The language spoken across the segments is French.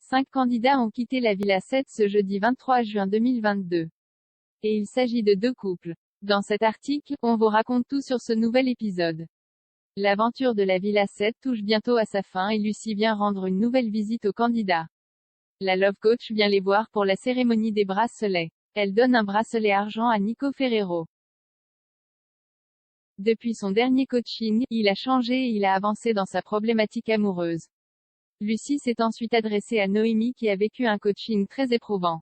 5 candidats ont quitté la Villa 7 ce jeudi 23 juin 2022. Et il s'agit de 2 couples. Dans cet article, on vous raconte tout sur ce nouvel épisode. L'aventure de la Villa 7 touche bientôt à sa fin et Lucie vient rendre une nouvelle visite aux candidats. La Love Coach vient les voir pour la cérémonie des bracelets. Elle donne un bracelet argent à Nico Ferrero. Depuis son dernier coaching, il a changé et il a avancé dans sa problématique amoureuse. Lucie s'est ensuite adressée à Noémie qui a vécu un coaching très éprouvant.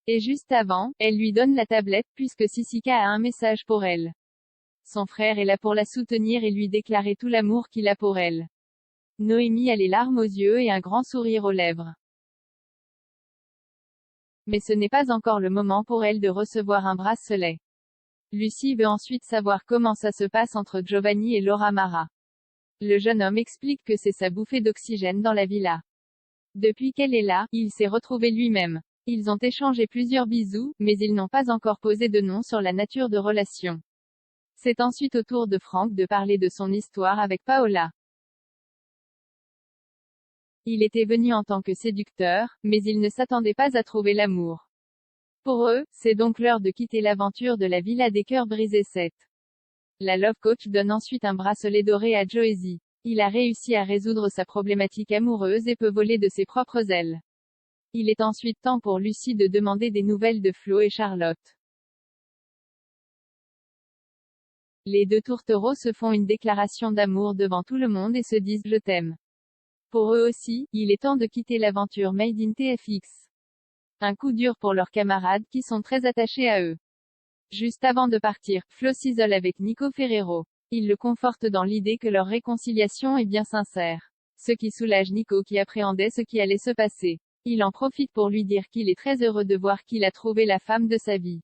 Et juste avant, elle lui donne la tablette puisque Sissika a un message pour elle. Son frère est là pour la soutenir et lui déclarer tout l'amour qu'il a pour elle. Noémie a les larmes aux yeux et un grand sourire aux lèvres. Mais ce n'est pas encore le moment pour elle de recevoir un bracelet. Lucie veut ensuite savoir comment ça se passe entre Giovanni et Laura Mara. Le jeune homme explique que c'est sa bouffée d'oxygène dans la villa. Depuis qu'elle est là, il s'est retrouvé lui-même. Ils ont échangé plusieurs bisous, mais ils n'ont pas encore posé de nom sur la nature de relation. C'est ensuite au tour de Franck de parler de son histoire avec Paola. Il était venu en tant que séducteur, mais il ne s'attendait pas à trouver l'amour. Pour eux, c'est donc l'heure de quitter l'aventure de la Villa des Cœurs Brisés 7. La Love Coach donne ensuite un bracelet doré à Joezy. Il a réussi à résoudre sa problématique amoureuse et peut voler de ses propres ailes. Il est ensuite temps pour Lucie de demander des nouvelles de Flo et Charlotte. Les 2 tourtereaux se font une déclaration d'amour devant tout le monde et se disent « je t'aime ». Pour eux aussi, il est temps de quitter l'aventure Made in TFX. Un coup dur pour leurs camarades qui sont très attachés à eux. Juste avant de partir, Flo s'isole avec Nico Ferrero. Il le conforte dans l'idée que leur réconciliation est bien sincère. Ce qui soulage Nico qui appréhendait ce qui allait se passer. Il en profite pour lui dire qu'il est très heureux de voir qu'il a trouvé la femme de sa vie.